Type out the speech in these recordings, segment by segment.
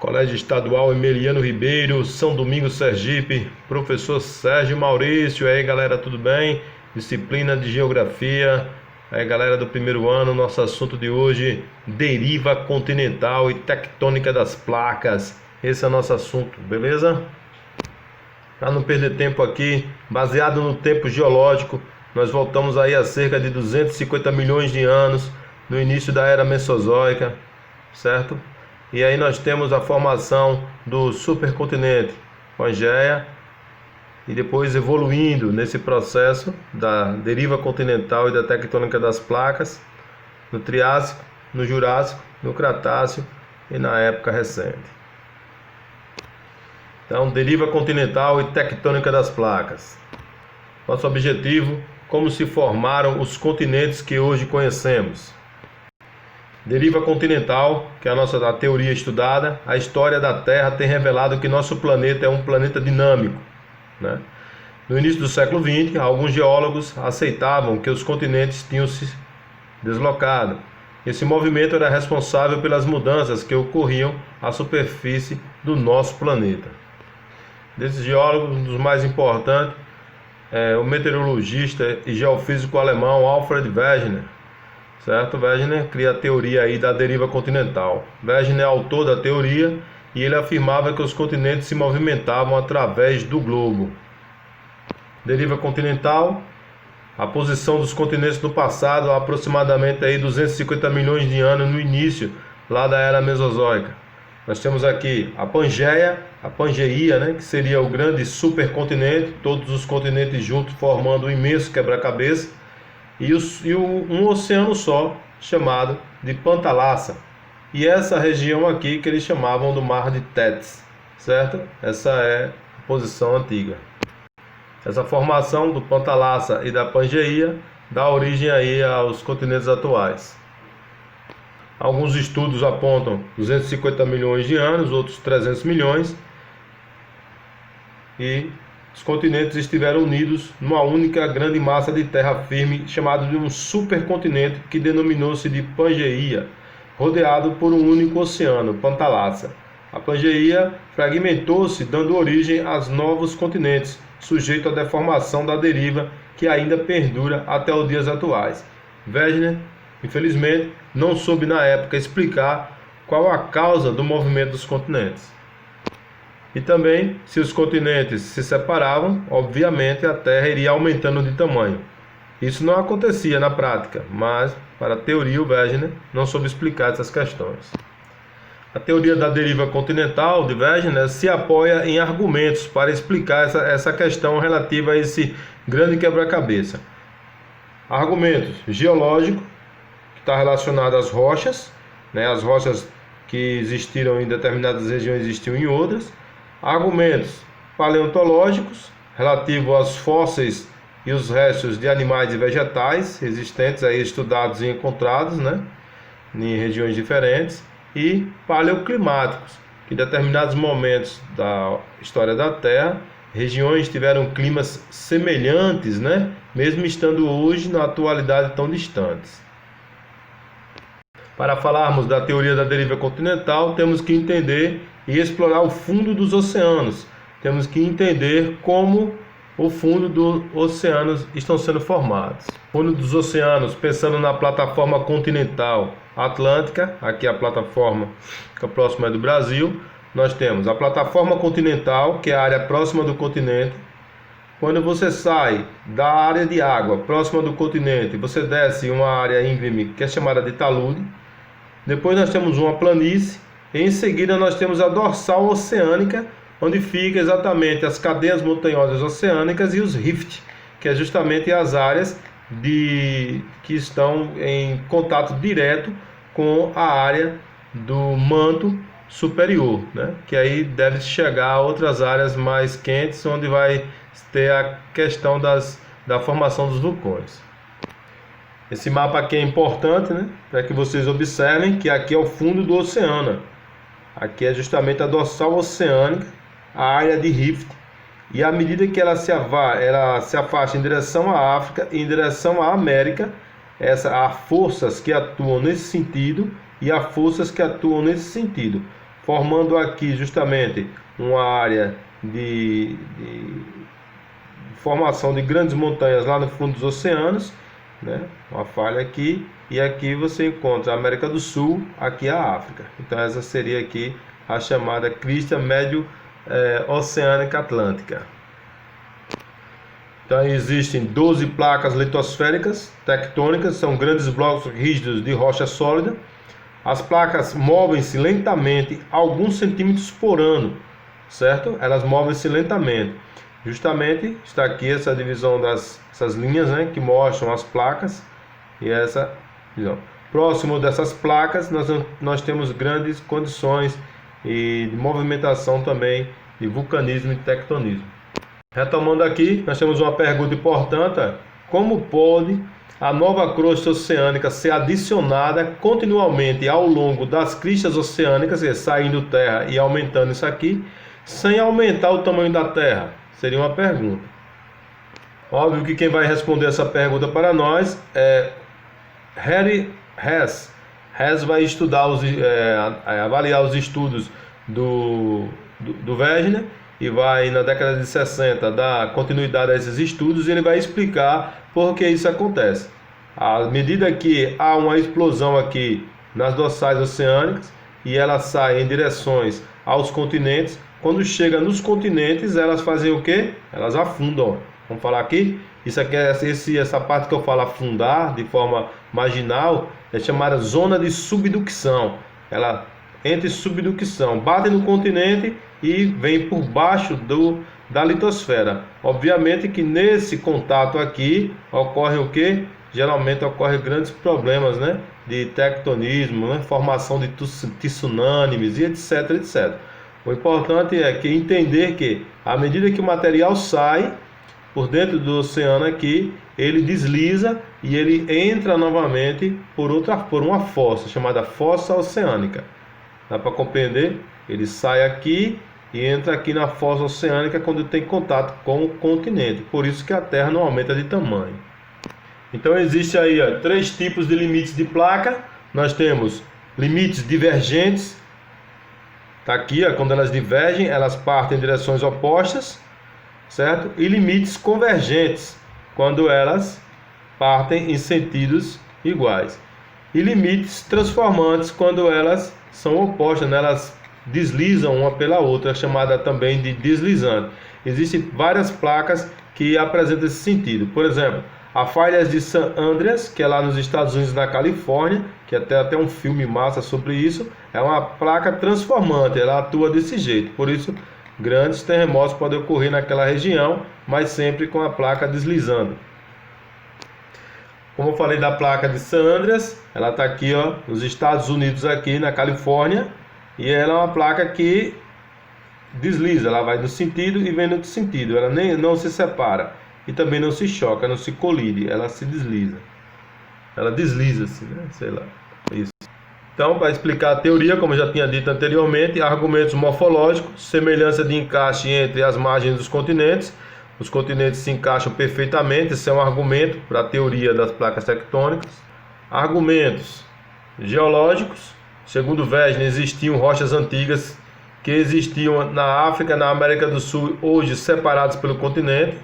Colégio Estadual Emeliano Ribeiro, São Domingos, Sergipe, professor Sérgio Maurício. Aí galera, tudo bem? Disciplina de Geografia. Aí galera do primeiro ano, nosso assunto de hoje: deriva continental e tectônica das placas. Esse é o nosso assunto, beleza? Para não perder tempo aqui, baseado no tempo geológico, nós voltamos aí a cerca de 250 milhões de anos, no início da Era Mesozoica, certo? E aí nós temos a formação do supercontinente Pangeia e depois evoluindo nesse processo da deriva continental e da tectônica das placas no Triássico, no Jurássico, no Cretáceo e na época recente. Então, deriva continental e tectônica das placas. Nosso objetivo: como se formaram os continentes que hoje conhecemos. Deriva continental, que é a teoria estudada. A história da Terra tem revelado que nosso planeta é um planeta dinâmico, né? No início do século XX, alguns geólogos aceitavam que os continentes tinham se deslocado. Esse movimento era responsável pelas mudanças que ocorriam à superfície do nosso planeta. Desses geólogos, um dos mais importantes é o meteorologista e geofísico alemão Alfred Wegener. Certo? Wegener cria a teoria aí da deriva continental. Wegener é autor da teoria e ele afirmava que os continentes se movimentavam através do globo. Deriva continental: a posição dos continentes no passado, há aproximadamente aí 250 milhões de anos, no início lá da Era Mesozoica. Nós temos aqui a Pangeia, né, que seria o grande supercontinente, todos os continentes juntos formando um imenso quebra-cabeça. Um oceano só, chamado de Pantalassa. E essa região aqui que eles chamavam do Mar de Tétis, certo? Essa é a posição antiga. Essa formação do Pantalassa e da Pangeia dá origem aí aos continentes atuais. Alguns estudos apontam 250 milhões de anos, outros 300 milhões. E os continentes estiveram unidos numa única grande massa de terra firme, chamada de um supercontinente, que denominou-se de Pangeia, rodeado por um único oceano, Pantalassa. A Pangeia fragmentou-se, dando origem aos novos continentes, sujeito à deformação da deriva, que ainda perdura até os dias atuais. Wegener, infelizmente, não soube na época explicar qual a causa do movimento dos continentes. E também, se os continentes se separavam, obviamente a Terra iria aumentando de tamanho. Isso não acontecia na prática, mas, para a teoria, o Wegener não soube explicar essas questões. A teoria da deriva continental de Wegener se apoia em argumentos para explicar essa questão relativa a esse grande quebra-cabeça. Argumentos geológicos, que está relacionado às rochas, né? As rochas que existiram em determinadas regiões existiam em outras. Argumentos paleontológicos, relativos aos fósseis e os restos de animais e vegetais existentes, aí estudados e encontrados, né, em regiões diferentes. E paleoclimáticos, que em determinados momentos da história da Terra, regiões tiveram climas semelhantes, né, mesmo estando hoje, na atualidade, tão distantes. Para falarmos da teoria da deriva continental, temos que entender e explorar o fundo dos oceanos. Temos que entender como o fundo dos oceanos estão sendo formados. O fundo dos oceanos, pensando na plataforma continental atlântica, aqui a plataforma que é próxima do Brasil, nós temos a plataforma continental, que é a área próxima do continente. Quando você sai da área de água próxima do continente, você desce uma área íngreme que é chamada de talude. Depois nós temos uma planície. Em seguida nós temos a dorsal oceânica, onde fica exatamente as cadeias montanhosas oceânicas e os rifts, que é justamente as áreas que estão em contato direto com a área do manto superior, né? Que aí deve chegar a outras áreas mais quentes, onde vai ter a questão da formação dos vulcões. Esse mapa aqui é importante, né? Para que vocês observem que aqui é o fundo do oceano. Aqui é justamente a dorsal oceânica, a área de rift, e à medida que ela se afasta em direção à África e em direção à América, há forças que atuam nesse sentido e há forças que atuam nesse sentido. formando aqui justamente uma área de formação de grandes montanhas lá no fundo dos oceanos, né? Uma falha aqui, e aqui você encontra a América do Sul, aqui a África. Então essa seria aqui a chamada crista médio oceânica atlântica. Então existem 12 placas litosféricas tectônicas, são grandes blocos rígidos de rocha sólida. As placas movem-se lentamente, alguns centímetros por ano, certo? Elas movem-se lentamente. Justamente está aqui essa divisão dessas linhas, né, que mostram as placas, e essa divisão. Próximo dessas placas nós temos grandes condições de movimentação também, de vulcanismo e tectonismo. Retomando aqui, nós temos uma pergunta importante: como pode a nova crosta oceânica ser adicionada continuamente ao longo das cristas oceânicas, saindo terra e aumentando isso aqui, sem aumentar o tamanho da Terra? Seria uma pergunta. Óbvio que quem vai responder essa pergunta para nós é Harry Hess. Hess vai estudar avaliar os estudos do Wegener, e vai, na década de 60, dar continuidade a esses estudos, e ele vai explicar por que isso acontece. À medida que há uma explosão aqui nas dorsais oceânicas, e elas saem em direções aos continentes, quando chega nos continentes, elas fazem o quê? Elas afundam. Vamos falar aqui? Isso aqui essa parte que eu falo afundar de forma marginal é chamada zona de subducção. Ela entra em subducção, bate no continente e vem por baixo da litosfera. Obviamente que nesse contato aqui ocorre o que? Geralmente ocorre grandes problemas, né, de tectonismo, né, formação de tsunamis e etc, etc. O importante é que entender que à medida que o material sai por dentro do oceano aqui, ele desliza e ele entra novamente por uma fossa chamada fossa oceânica. Dá para compreender? Ele sai aqui e entra aqui na fossa oceânica quando tem contato com o continente. Por isso que a Terra não aumenta de tamanho. Então existe aí 3 tipos de limites de placa. Nós temos limites divergentes. Está aqui, quando elas divergem, elas partem em direções opostas, certo? E limites convergentes, quando elas partem em sentidos iguais. E limites transformantes, quando elas são opostas, né? Elas deslizam uma pela outra, chamada também de deslizante. Existem várias placas que apresentam esse sentido. Por exemplo, a falha de San Andreas, que é lá nos Estados Unidos, na Califórnia, que até um filme massa sobre isso, é uma placa transformante, ela atua desse jeito. Por isso, grandes terremotos podem ocorrer naquela região, mas sempre com a placa deslizando. Como eu falei da placa de San Andreas, ela está aqui, nos Estados Unidos, aqui na Califórnia, e ela é uma placa que desliza, ela vai no sentido e vem no outro sentido, ela não se separa e também não se choca, não se colide, ela se desliza. Ela desliza-se, né? Sei lá, isso. Então, para explicar a teoria, como eu já tinha dito anteriormente, argumentos morfológicos, semelhança de encaixe entre as margens dos continentes. Os continentes se encaixam perfeitamente, esse é um argumento para a teoria das placas tectônicas. Argumentos geológicos. Segundo Wegener, existiam rochas antigas que existiam na África, na América do Sul, hoje separados pelo continente.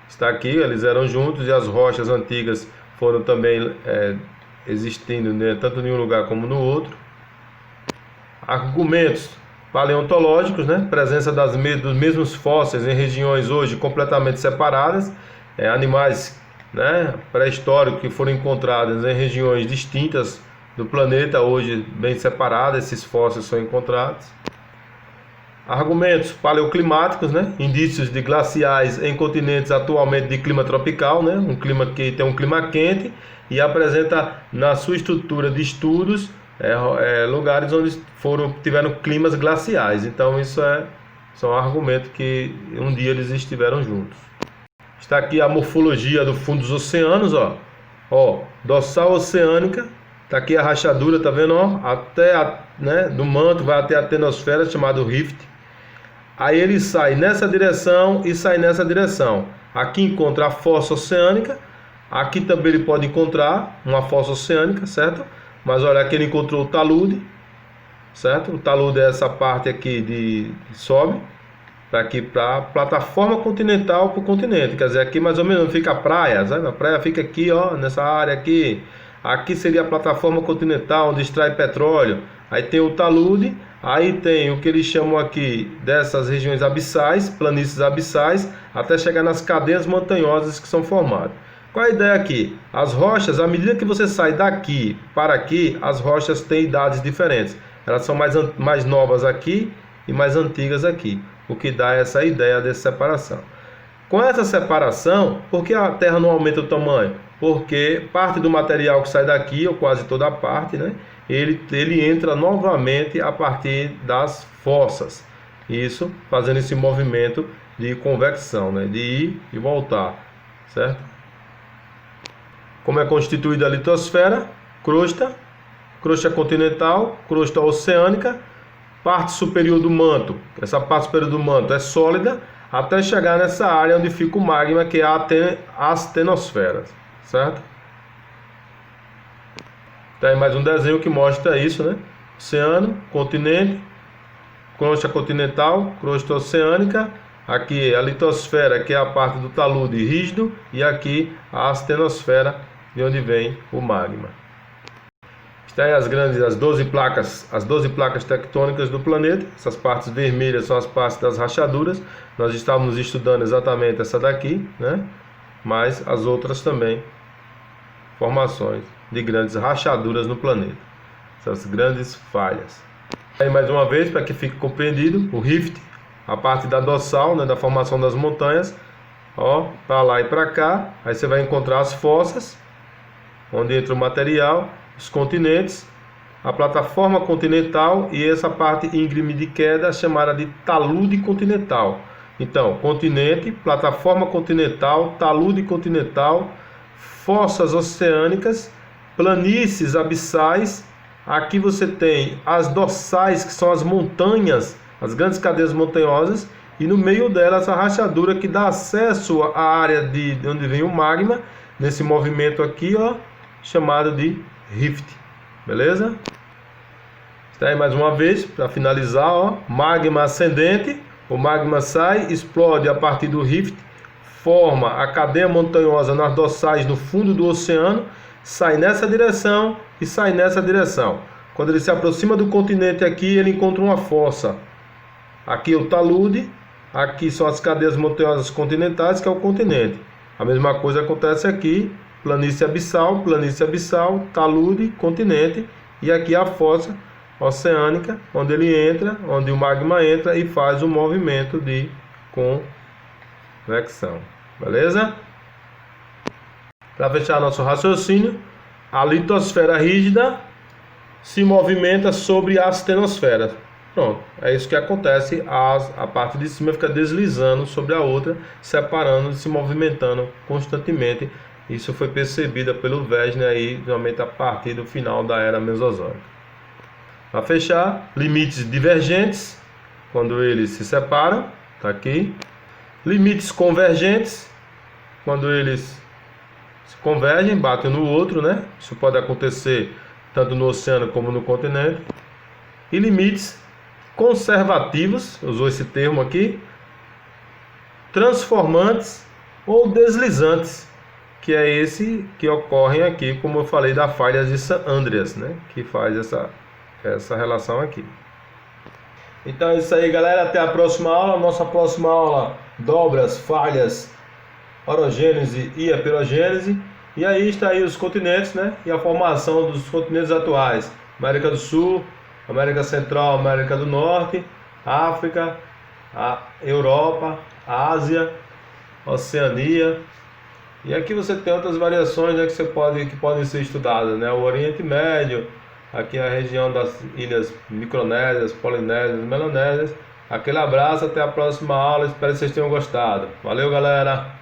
Está aqui, eles eram juntos, e as rochas antigas foram também existindo, né, tanto em um lugar como no outro. Argumentos paleontológicos, né, presença dos mesmos fósseis em regiões hoje completamente separadas, animais, né, pré-históricos que foram encontrados em regiões distintas do planeta, hoje bem separadas, esses fósseis são encontrados. Argumentos paleoclimáticos, né, indícios de glaciais em continentes atualmente de clima tropical, né, um clima que tem um clima quente e apresenta na sua estrutura de estudos lugares onde tiveram climas glaciais. Então isso são argumentos que um dia eles estiveram juntos. Está aqui a morfologia do fundo dos oceanos, dorsal oceânica. Está aqui a rachadura, tá vendo? Do manto vai até a tenosfera, chamado rift. Aí ele sai nessa direção e sai nessa direção. Aqui encontra a fossa oceânica. Aqui também ele pode encontrar uma fossa oceânica, certo? Mas olha, aqui ele encontrou o talude. certo? O talude é essa parte aqui que sobe para aqui, para a plataforma continental para o continente. Quer dizer, aqui mais ou menos fica a praia, sabe? A praia fica aqui, ó, nessa área aqui. Aqui seria a plataforma continental onde extrai petróleo. Aí tem o talude, aí tem o que eles chamam aqui dessas regiões abissais, planícies abissais, até chegar nas cadeias montanhosas que são formadas. Qual é a ideia aqui? As rochas, à medida que você sai daqui para aqui, as rochas têm idades diferentes. Elas são mais novas aqui e mais antigas aqui, o que dá essa ideia dessa separação. Com essa separação, por que a Terra não aumenta o tamanho? Porque parte do material que sai daqui, ou quase toda a parte, né, ele entra novamente a partir das fossas. Isso fazendo esse movimento de convecção, né, de ir e voltar, certo? Como é constituída a litosfera? Crosta continental, crosta oceânica, parte superior do manto. Essa parte superior do manto é sólida até chegar nessa área onde fica o magma, que é a astenosfera, certo? Tem mais um desenho que mostra isso, né? Oceano, continente, crosta continental, crosta oceânica. Aqui a litosfera, que é a parte do talude rígido, e aqui a astenosfera, de onde vem o magma. Está aí as 12 placas tectônicas do planeta. Essas partes vermelhas são as partes das rachaduras. Nós estávamos estudando exatamente essa daqui, né? Mas as outras também, formações de grandes rachaduras no planeta. Essas grandes falhas. Aí mais uma vez, para que fique compreendido, o rift, a parte da dorsal, né, da formação das montanhas, ó, para lá e para cá. Aí você vai encontrar as fossas, onde entra o material, os continentes, a plataforma continental e essa parte íngreme de queda chamada de talude continental. Então, continente, plataforma continental, talude continental, fossas oceânicas, planícies abissais. Aqui você tem as dorsais, que são as montanhas, as grandes cadeias montanhosas, e no meio delas a rachadura que dá acesso à área de onde vem o magma, nesse movimento aqui, ó, chamado de rift. Beleza? Está aí mais uma vez para finalizar, ó, magma ascendente. O magma sai, explode a partir do rift, forma a cadeia montanhosa nas dorsais no fundo do oceano, sai nessa direção e sai nessa direção. Quando ele se aproxima do continente aqui, ele encontra uma fossa. Aqui é o talude, aqui são as cadeias montanhosas continentais, que é o continente. A mesma coisa acontece aqui, planície abissal, talude, continente, e aqui a fossa oceânica, onde ele entra, onde o magma entra e faz o movimento de convecção. Beleza? Para fechar nosso raciocínio, a litosfera rígida se movimenta sobre a astenosfera. Pronto, é isso que acontece. A parte de cima fica deslizando sobre a outra, separando, se movimentando constantemente. Isso foi percebido pelo Wegener aí, realmente a partir do final da era mesozoica. Para fechar, limites divergentes, quando eles se separam, tá aqui. Limites convergentes, quando eles se convergem, batem no outro, né? Isso pode acontecer tanto no oceano como no continente. E limites conservativos, usou esse termo aqui, transformantes ou deslizantes, que é esse que ocorrem aqui, como eu falei, da falha de San Andreas, né? Que faz essa relação aqui. Então é isso aí, galera. Até a próxima aula. Nossa próxima aula, dobras, falhas, orogênese e aperogênese. E aí está aí os continentes, né? E a formação dos continentes atuais: América do Sul, América Central, América do Norte, África, a Europa, a Ásia, Oceania. E aqui você tem outras variações, né, que podem ser estudadas, né? O Oriente Médio, aqui a região das ilhas Micronésias, Polinésias, Melanésias. Aquele abraço, até a próxima aula. Espero que vocês tenham gostado. Valeu, galera!